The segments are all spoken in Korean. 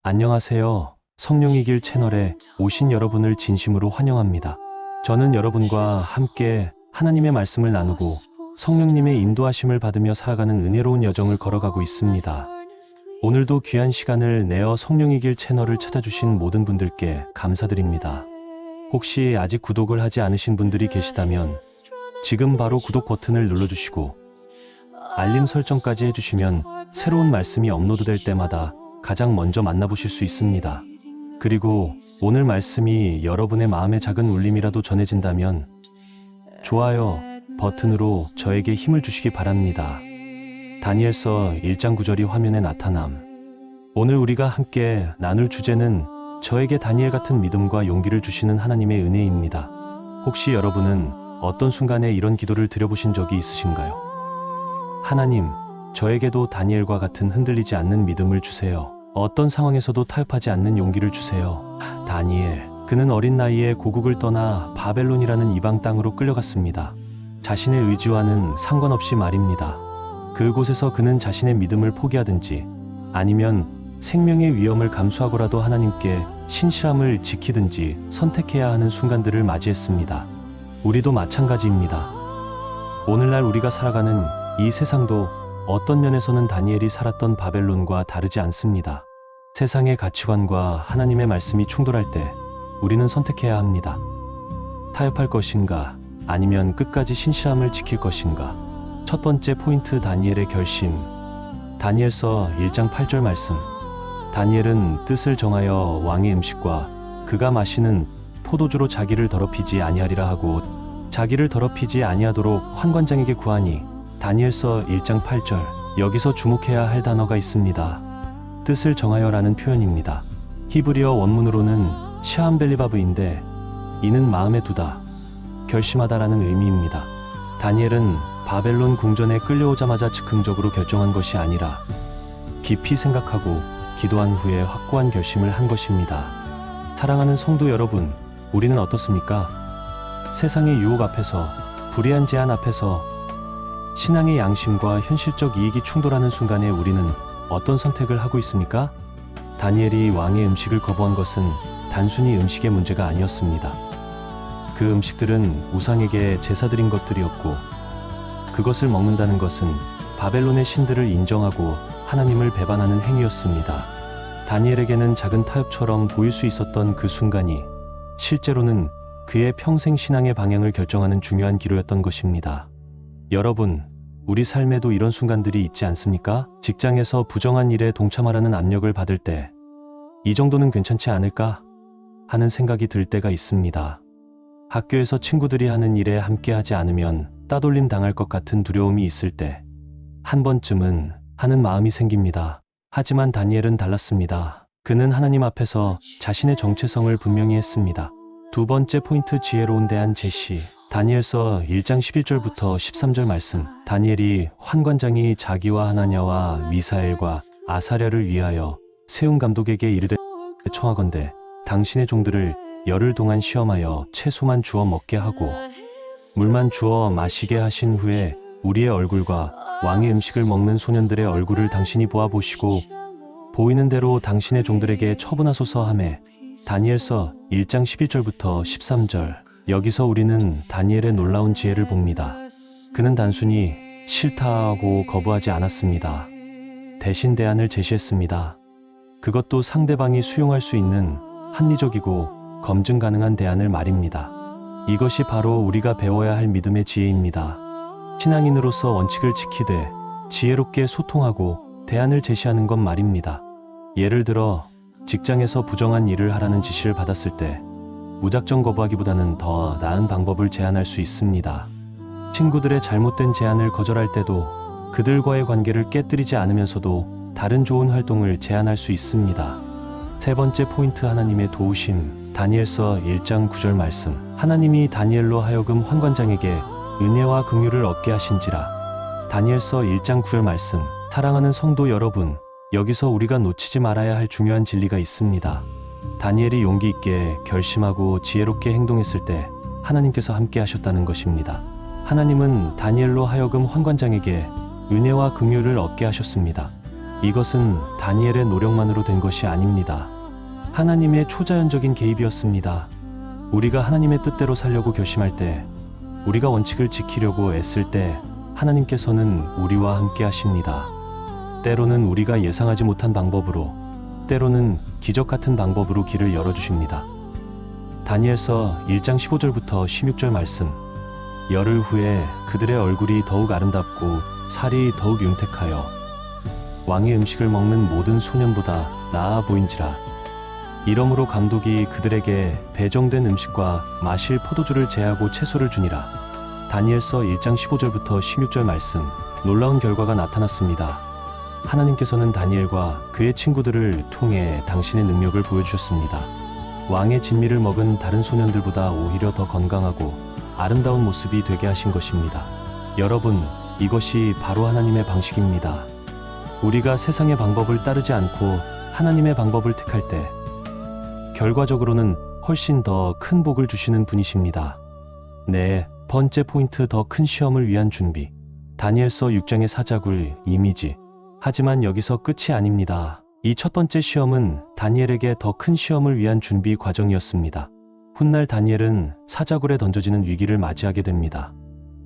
안녕하세요. 성령의 길 채널에 오신 여러분을 진심으로 환영합니다. 저는 여러분과 함께 하나님의 말씀을 나누고 성령님의 인도하심을 받으며 살아가는 은혜로운 여정을 걸어가고 있습니다. 오늘도 귀한 시간을 내어 성령의 길 채널을 찾아주신 모든 분들께 감사드립니다. 혹시 아직 구독을 하지 않으신 분들이 계시다면 지금 바로 구독 버튼을 눌러주시고 알림 설정까지 해주시면 새로운 말씀이 업로드될 때마다 가장 먼저 만나보실 수 있습니다. 그리고 오늘 말씀이 여러분의 마음에 작은 울림이라도 전해진다면 좋아요 버튼으로 저에게 힘을 주시기 바랍니다. 다니엘서 1장 9절이 화면에 나타남. 오늘 우리가 함께 나눌 주제는 저에게 다니엘 같은 믿음과 용기를 주시는 하나님의 은혜입니다. 혹시 여러분은 어떤 순간에 이런 기도를 드려보신 적이 있으신가요? 하나님, 저에게도 다니엘과 같은 흔들리지 않는 믿음을 주세요. 어떤 상황에서도 타협하지 않는 용기를 주세요. 다니엘, 그는 어린 나이에 고국을 떠나 바벨론이라는 이방 땅으로 끌려갔습니다. 자신의 의지와는 상관없이 말입니다. 그곳에서 그는 자신의 믿음을 포기하든지 아니면 생명의 위험을 감수하고라도 하나님께 신실함을 지키든지 선택해야 하는 순간들을 맞이했습니다. 우리도 마찬가지입니다. 오늘날 우리가 살아가는 이 세상도 어떤 면에서는 다니엘이 살았던 바벨론과 다르지 않습니다. 세상의 가치관과 하나님의 말씀이 충돌할 때 우리는 선택해야 합니다. 타협할 것인가 아니면 끝까지 신실함을 지킬 것인가. 첫 번째 포인트, 다니엘의 결심. 다니엘서 1장 8절 말씀. 다니엘은 뜻을 정하여 왕의 음식과 그가 마시는 포도주로 자기를 더럽히지 아니하리라 하고 자기를 더럽히지 아니하도록 환관장에게 구하니. 다니엘서 1장 8절. 여기서 주목해야 할 단어가 있습니다. 뜻을 정하여라는 표현입니다. 히브리어 원문으로는 시암벨리바브인데 이는 마음에 두다, 결심하다라는 의미입니다. 다니엘은 바벨론 궁전에 끌려오자마자 즉흥적으로 결정한 것이 아니라 깊이 생각하고 기도한 후에 확고한 결심을 한 것입니다. 사랑하는 성도 여러분, 우리는 어떻습니까? 세상의 유혹 앞에서, 불의한 제안 앞에서 신앙의 양심과 현실적 이익이 충돌하는 순간에 우리는 어떤 선택을 하고 있습니까? 다니엘이 왕의 음식을 거부한 것은 단순히 음식의 문제가 아니었습니다. 그 음식들은 우상에게 제사드린 것들이었고 그것을 먹는다는 것은 바벨론의 신들을 인정하고 하나님을 배반하는 행위였습니다. 다니엘에게는 작은 타협처럼 보일 수 있었던 그 순간이 실제로는 그의 평생 신앙의 방향을 결정하는 중요한 기로였던 것입니다. 여러분, 우리 삶에도 이런 순간들이 있지 않습니까? 직장에서 부정한 일에 동참하라는 압력을 받을 때 이 정도는 괜찮지 않을까 하는 생각이 들 때가 있습니다. 학교에서 친구들이 하는 일에 함께하지 않으면 따돌림 당할 것 같은 두려움이 있을 때 한 번쯤은 하는 마음이 생깁니다. 하지만 다니엘은 달랐습니다. 그는 하나님 앞에서 자신의 정체성을 분명히 했습니다. 두 번째 포인트, 지혜로운 대안 제시. 다니엘서 1장 11절부터 13절 말씀. 다니엘이 환관장이 자기와 하나냐와 미사엘과 아사랴를 위하여 세운 감독에게 이르되 청하건대 당신의 종들을 열흘 동안 시험하여 채소만 주어 먹게 하고 물만 주어 마시게 하신 후에 우리의 얼굴과 왕의 음식을 먹는 소년들의 얼굴을 당신이 보아보시고 보이는 대로 당신의 종들에게 처분하소서 하매. 다니엘서 1장 11절부터 13절. 여기서 우리는 다니엘의 놀라운 지혜를 봅니다. 그는 단순히 싫다고 거부하지 않았습니다. 대신 대안을 제시했습니다. 그것도 상대방이 수용할 수 있는 합리적이고 검증 가능한 대안을 말입니다. 이것이 바로 우리가 배워야 할 믿음의 지혜입니다. 신앙인으로서 원칙을 지키되 지혜롭게 소통하고 대안을 제시하는 것 말입니다. 예를 들어 직장에서 부정한 일을 하라는 지시를 받았을 때 무작정 거부하기보다는 더 나은 방법을 제안할 수 있습니다. 친구들의 잘못된 제안을 거절할 때도 그들과의 관계를 깨뜨리지 않으면서도 다른 좋은 활동을 제안할 수 있습니다. 세 번째 포인트, 하나님의 도우심. 다니엘서 1장 9절 말씀. 하나님이 다니엘로 하여금 환관장에게 은혜와 긍휼을 얻게 하신지라. 다니엘서 1장 9절 말씀. 사랑하는 성도 여러분, 여기서 우리가 놓치지 말아야 할 중요한 진리가 있습니다. 다니엘이 용기 있게 결심하고 지혜롭게 행동했을 때 하나님께서 함께 하셨다는 것입니다. 하나님은 다니엘로 하여금 환관장에게 은혜와 긍휼을 얻게 하셨습니다. 이것은 다니엘의 노력만으로 된 것이 아닙니다. 하나님의 초자연적인 개입이었습니다. 우리가 하나님의 뜻대로 살려고 결심할 때, 우리가 원칙을 지키려고 애쓸 때 하나님께서는 우리와 함께 하십니다. 때로는 우리가 예상하지 못한 방법으로, 때로는 기적 같은 방법으로 길을 열어주십니다. 다니엘서 1장 15절부터 16절 말씀. 열흘 후에 그들의 얼굴이 더욱 아름답고 살이 더욱 윤택하여 왕의 음식을 먹는 모든 소년보다 나아 보인지라. 이러므로 감독이 그들에게 배정된 음식과 마실 포도주를 제하고 채소를 주니라. 다니엘서 1장 15절부터 16절 말씀. 놀라운 결과가 나타났습니다. 하나님께서는 다니엘과 그의 친구들을 통해 당신의 능력을 보여주셨습니다. 왕의 진미를 먹은 다른 소년들보다 오히려 더 건강하고 아름다운 모습이 되게 하신 것입니다. 여러분, 이것이 바로 하나님의 방식입니다. 우리가 세상의 방법을 따르지 않고 하나님의 방법을 택할 때 결과적으로는 훨씬 더 큰 복을 주시는 분이십니다. 네, 번째 포인트, 더 큰 시험을 위한 준비. 다니엘서 6장의 사자굴 이미지. 하지만 여기서 끝이 아닙니다. 이 첫 번째 시험은 다니엘에게 더 큰 시험을 위한 준비 과정이었습니다. 훗날 다니엘은 사자굴에 던져지는 위기를 맞이하게 됩니다.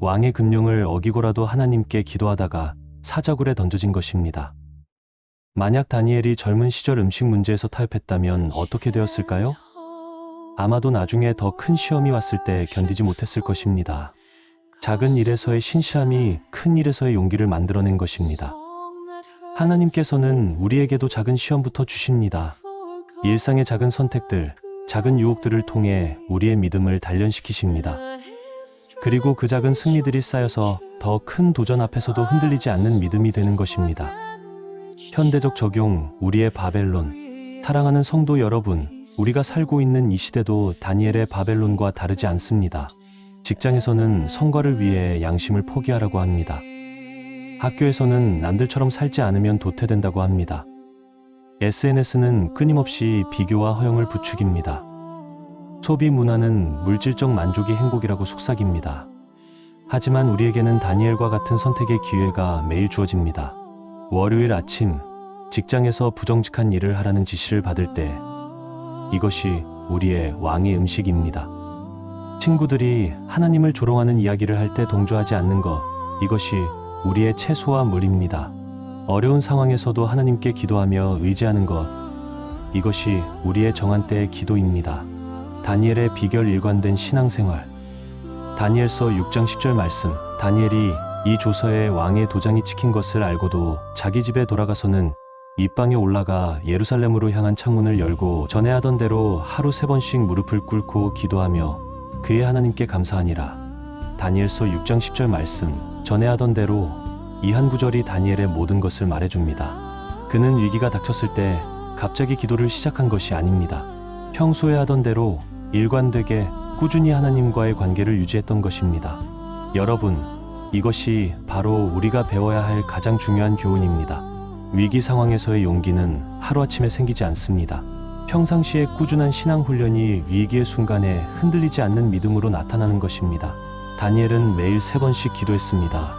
왕의 금령을 어기고라도 하나님께 기도하다가 사자굴에 던져진 것입니다. 만약 다니엘이 젊은 시절 음식 문제에서 타협했다면 어떻게 되었을까요? 아마도 나중에 더 큰 시험이 왔을 때 견디지 못했을 것입니다. 작은 일에서의 신실함이 큰 일에서의 용기를 만들어낸 것입니다. 하나님께서는 우리에게도 작은 시험부터 주십니다. 일상의 작은 선택들, 작은 유혹들을 통해 우리의 믿음을 단련시키십니다. 그리고 그 작은 승리들이 쌓여서 더 큰 도전 앞에서도 흔들리지 않는 믿음이 되는 것입니다. 현대적 적용, 우리의 바벨론. 사랑하는 성도 여러분, 우리가 살고 있는 이 시대도 다니엘의 바벨론과 다르지 않습니다. 직장에서는 성과를 위해 양심을 포기하라고 합니다. 학교에서는 남들처럼 살지 않으면 도태된다고 합니다. SNS는 끊임없이 비교와 허영을 부추깁니다. 소비 문화는 물질적 만족이 행복이라고 속삭입니다. 하지만 우리에게는 다니엘과 같은 선택의 기회가 매일 주어집니다. 월요일 아침, 직장에서 부정직한 일을 하라는 지시를 받을 때, 이것이 우리의 왕의 음식입니다. 친구들이 하나님을 조롱하는 이야기를 할 때 동조하지 않는 것, 이것이 우리의 채소와 물입니다. 어려운 상황에서도 하나님께 기도하며 의지하는 것, 이것이 우리의 정한 때의 기도입니다. 다니엘의 비결 일관된 신앙생활. 다니엘서 6장 10절 말씀. 다니엘이 이 조서에 왕의 도장이 찍힌 것을 알고도 자기 집에 돌아가서는 입방에 올라가 예루살렘으로 향한 창문을 열고 전에 하던 대로 하루 3번씩 무릎을 꿇고 기도하며 그의 하나님께 감사하니라. 다니엘서 6장 10절 말씀. 전에 하던 대로, 이 한 구절이 다니엘의 모든 것을 말해줍니다. 그는 위기가 닥쳤을 때 갑자기 기도를 시작한 것이 아닙니다. 평소에 하던 대로 일관되게 꾸준히 하나님과의 관계를 유지했던 것입니다. 여러분, 이것이 바로 우리가 배워야 할 가장 중요한 교훈입니다. 위기 상황에서의 용기는 하루아침에 생기지 않습니다. 평상시에 꾸준한 신앙 훈련이 위기의 순간에 흔들리지 않는 믿음으로 나타나는 것입니다. 다니엘은 매일 3번씩 기도했습니다.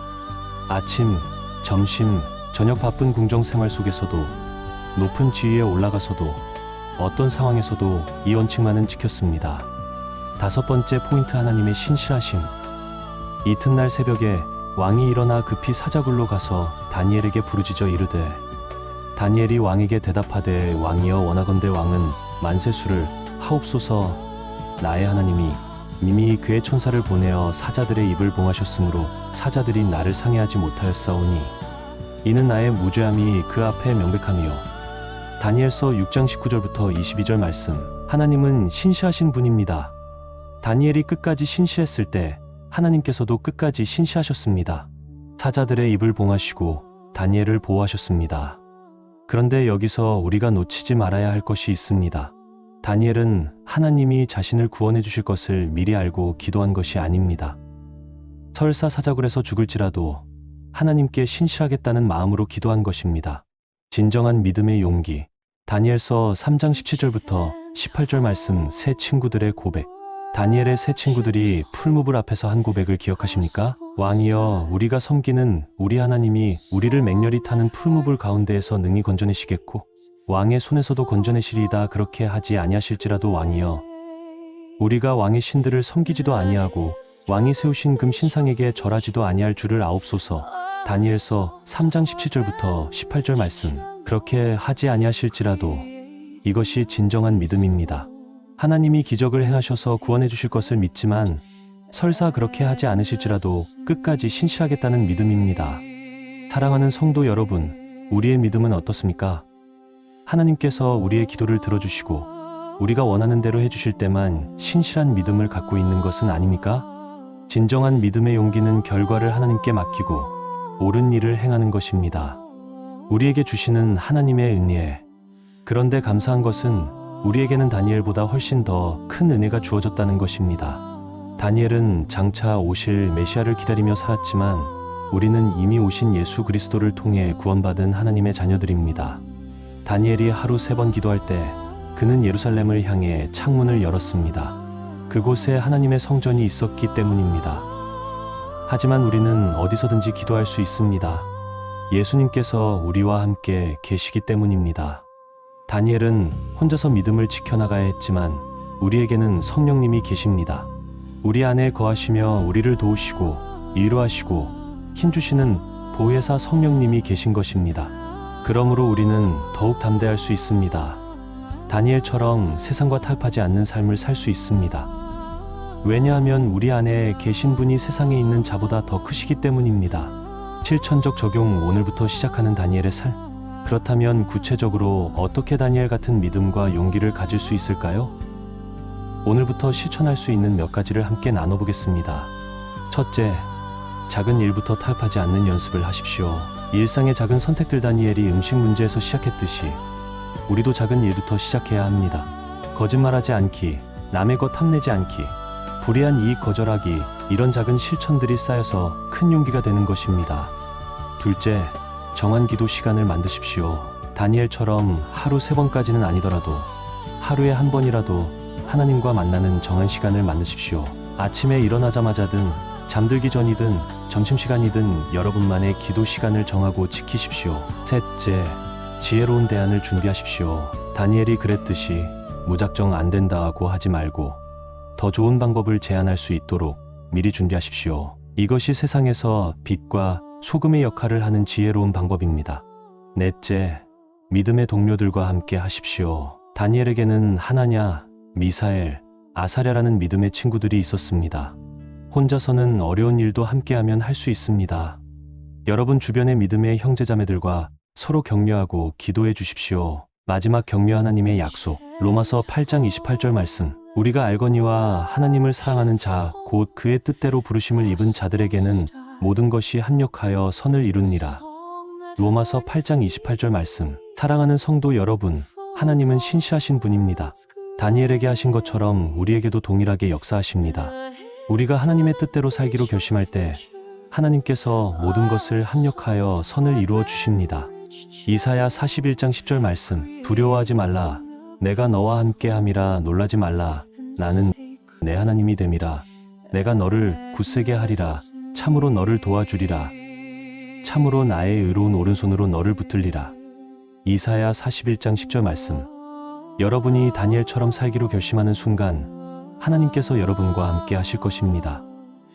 아침, 점심, 저녁 바쁜 궁정 생활 속에서도, 높은 지위에 올라가서도, 어떤 상황에서도 이 원칙만은 지켰습니다. 5번째 포인트, 하나님의 신실하심. 이튿날 새벽에 왕이 일어나 급히 사자굴로 가서 다니엘에게 부르짖어 이르되, 다니엘이 왕에게 대답하되, 왕이여 원하건대 왕은 만세수를 하옵소서. 나의 하나님이 이미 그의 천사를 보내어 사자들의 입을 봉하셨으므로 사자들이 나를 상해하지 못하였사오니 이는 나의 무죄함이 그 앞에 명백함이요. 다니엘서 6장 19절부터 22절 말씀. 하나님은 신실하신 분입니다. 다니엘이 끝까지 신실했을 때 하나님께서도 끝까지 신실하셨습니다. 사자들의 입을 봉하시고 다니엘을 보호하셨습니다. 그런데 여기서 우리가 놓치지 말아야 할 것이 있습니다. 다니엘은 하나님이 자신을 구원해 주실 것을 미리 알고 기도한 것이 아닙니다. 설사 사자굴에서 죽을지라도 하나님께 신실하겠다는 마음으로 기도한 것입니다. 진정한 믿음의 용기. 다니엘서 3장 17절부터 18절 말씀. 새 친구들의 고백. 다니엘의 새 친구들이 풀무불 앞에서 한 고백을 기억하십니까? 왕이여, 우리가 섬기는 우리 하나님이 우리를 맹렬히 타는 풀무불 가운데에서 능히 건져내시겠고 왕의 손에서도 건져내시리이다. 그렇게 하지 아니하실지라도 왕이여, 우리가 왕의 신들을 섬기지도 아니하고 왕이 세우신 금 신상에게 절하지도 아니할 줄을 아옵소서. 다니엘서 3장 17절부터 18절 말씀. 그렇게 하지 아니하실지라도 이것이 진정한 믿음입니다. 하나님이 기적을 행하셔서 구원해 주실 것을 믿지만 설사 그렇게 하지 않으실지라도 끝까지 신실하겠다는 믿음입니다. 사랑하는 성도 여러분, 우리의 믿음은 어떻습니까? 하나님께서 우리의 기도를 들어주시고 우리가 원하는 대로 해주실 때만 신실한 믿음을 갖고 있는 것은 아닙니까? 진정한 믿음의 용기는 결과를 하나님께 맡기고 옳은 일을 행하는 것입니다. 우리에게 주시는 하나님의 은혜. 그런데 감사한 것은 우리에게는 다니엘보다 훨씬 더 큰 은혜가 주어졌다는 것입니다. 다니엘은 장차 오실 메시아를 기다리며 살았지만 우리는 이미 오신 예수 그리스도를 통해 구원받은 하나님의 자녀들입니다. 다니엘이 하루 3번 기도할 때 그는 예루살렘을 향해 창문을 열었습니다. 그곳에 하나님의 성전이 있었기 때문입니다. 하지만 우리는 어디서든지 기도할 수 있습니다. 예수님께서 우리와 함께 계시기 때문입니다. 다니엘은 혼자서 믿음을 지켜나가야 했지만 우리에게는 성령님이 계십니다. 우리 안에 거하시며 우리를 도우시고 위로하시고 힘주시는 보혜사 성령님이 계신 것입니다. 그러므로 우리는 더욱 담대할 수 있습니다. 다니엘처럼 세상과 타협하지 않는 삶을 살 수 있습니다. 왜냐하면 우리 안에 계신 분이 세상에 있는 자보다 더 크시기 때문입니다. 실천적 적용. 오늘부터 시작하는 다니엘의 삶. 그렇다면 구체적으로 어떻게 다니엘 같은 믿음과 용기를 가질 수 있을까요? 오늘부터 실천할 수 있는 몇 가지를 함께 나눠보겠습니다. 첫째, 작은 일부터 타협하지 않는 연습을 하십시오. 일상의 작은 선택들. 다니엘이 음식 문제에서 시작했듯이 우리도 작은 일부터 시작해야 합니다. 거짓말하지 않기, 남의 것 탐내지 않기, 불이한 이익 거절하기, 이런 작은 실천들이 쌓여서 큰 용기가 되는 것입니다. 둘째, 정한 기도 시간을 만드십시오. 다니엘처럼 하루 3번까지는 아니더라도 하루에 1번이라도 하나님과 만나는 정한 시간을 만드십시오. 아침에 일어나자마자든 잠들기 전이든 점심시간이든 여러분만의 기도 시간을 정하고 지키십시오. 셋째, 지혜로운 대안을 준비하십시오. 다니엘이 그랬듯이 무작정 안 된다고 하지 말고 더 좋은 방법을 제안할 수 있도록 미리 준비하십시오. 이것이 세상에서 빛과 소금의 역할을 하는 지혜로운 방법입니다. 넷째, 믿음의 동료들과 함께 하십시오. 다니엘에게는 하나냐, 미사엘, 아사랴라는 믿음의 친구들이 있었습니다. 혼자서는 어려운 일도 함께하면 할 수 있습니다. 여러분 주변의 믿음의 형제자매들과 서로 격려하고 기도해 주십시오. 마지막 격려. 하나님의 약속. 로마서 8장 28절 말씀. 우리가 알거니와 하나님을 사랑하는 자 곧 그의 뜻대로 부르심을 입은 자들에게는 모든 것이 합력하여 선을 이루니라. 로마서 8장 28절 말씀. 사랑하는 성도 여러분, 하나님은 신실하신 분입니다. 다니엘에게 하신 것처럼 우리에게도 동일하게 역사하십니다. 우리가 하나님의 뜻대로 살기로 결심할 때 하나님께서 모든 것을 합력하여 선을 이루어 주십니다. 이사야 41장 10절 말씀. 두려워하지 말라. 내가 너와 함께 함이라. 놀라지 말라. 나는 내 하나님이 됨이라. 내가 너를 굳세게 하리라. 참으로 너를 도와주리라. 참으로 나의 의로운 오른손으로 너를 붙들리라. 이사야 41장 10절 말씀. 여러분이 다니엘처럼 살기로 결심하는 순간 하나님께서 여러분과 함께 하실 것입니다.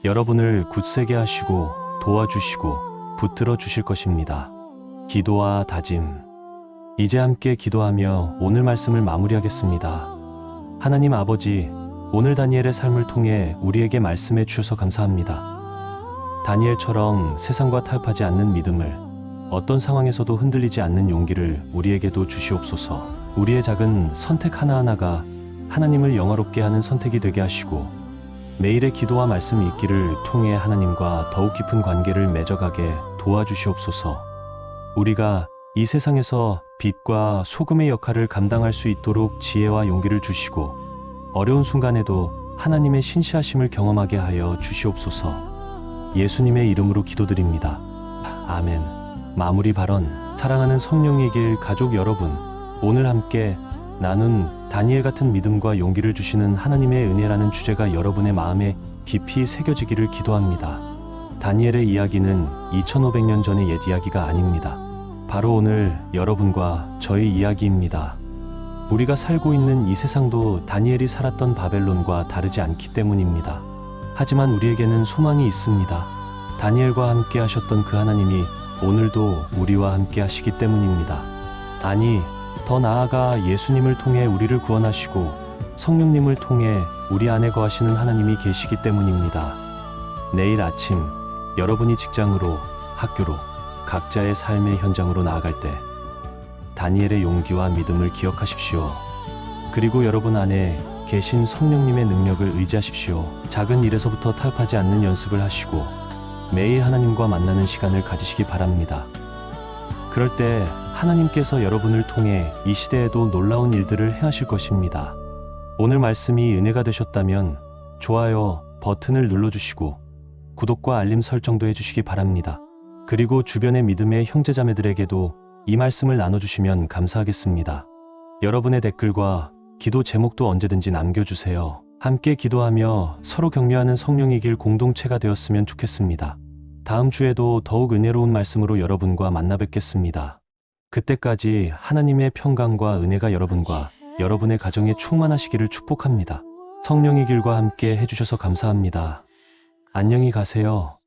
여러분을 굳세게 하시고 도와주시고 붙들어 주실 것입니다. 기도와 다짐. 이제 함께 기도하며 오늘 말씀을 마무리하겠습니다. 하나님 아버지, 오늘 다니엘의 삶을 통해 우리에게 말씀해 주셔서 감사합니다. 다니엘처럼 세상과 타협하지 않는 믿음을, 어떤 상황에서도 흔들리지 않는 용기를 우리에게도 주시옵소서. 우리의 작은 선택 하나하나가 하나님을 영화롭게 하는 선택이 되게 하시고 매일의 기도와 말씀 읽기를 통해 하나님과 더욱 깊은 관계를 맺어가게 도와주시옵소서. 우리가 이 세상에서 빛과 소금의 역할을 감당할 수 있도록 지혜와 용기를 주시고 어려운 순간에도 하나님의 신실하심을 경험하게 하여 주시옵소서. 예수님의 이름으로 기도드립니다. 아멘. 마무리 발언. 사랑하는 성령의 길 가족 여러분, 오늘 함께 나눈 다니엘 같은 믿음과 용기를 주시는 하나님의 은혜라는 주제가 여러분의 마음에 깊이 새겨지기를 기도합니다. 다니엘의 이야기는 2500년 전의 옛 이야기가 아닙니다. 바로 오늘 여러분과 저의 이야기입니다. 우리가 살고 있는 이 세상도 다니엘이 살았던 바벨론과 다르지 않기 때문입니다. 하지만 우리에게는 소망이 있습니다. 다니엘과 함께 하셨던 그 하나님이 오늘도 우리와 함께 하시기 때문입니다. 아니, 더 나아가 예수님을 통해 우리를 구원하시고 성령님을 통해 우리 안에 거하시는 하나님이 계시기 때문입니다. 내일 아침 여러분이 직장으로, 학교로, 각자의 삶의 현장으로 나아갈 때 다니엘의 용기와 믿음을 기억하십시오. 그리고 여러분 안에 계신 성령님의 능력을 의지하십시오. 작은 일에서부터 타협하지 않는 연습을 하시고 매일 하나님과 만나는 시간을 가지시기 바랍니다. 그럴 때 하나님께서 여러분을 통해 이 시대에도 놀라운 일들을 행하실 것입니다. 오늘 말씀이 은혜가 되셨다면 좋아요 버튼을 눌러주시고 구독과 알림 설정도 해주시기 바랍니다. 그리고 주변의 믿음의 형제자매들에게도 이 말씀을 나눠주시면 감사하겠습니다. 여러분의 댓글과 기도 제목도 언제든지 남겨주세요. 함께 기도하며 서로 격려하는 성령의 길 공동체가 되었으면 좋겠습니다. 다음 주에도 더욱 은혜로운 말씀으로 여러분과 만나 뵙겠습니다. 그때까지 하나님의 평강과 은혜가 여러분과 여러분의 가정에 충만하시기를 축복합니다. 성령의 길과 함께 해주셔서 감사합니다. 안녕히 가세요.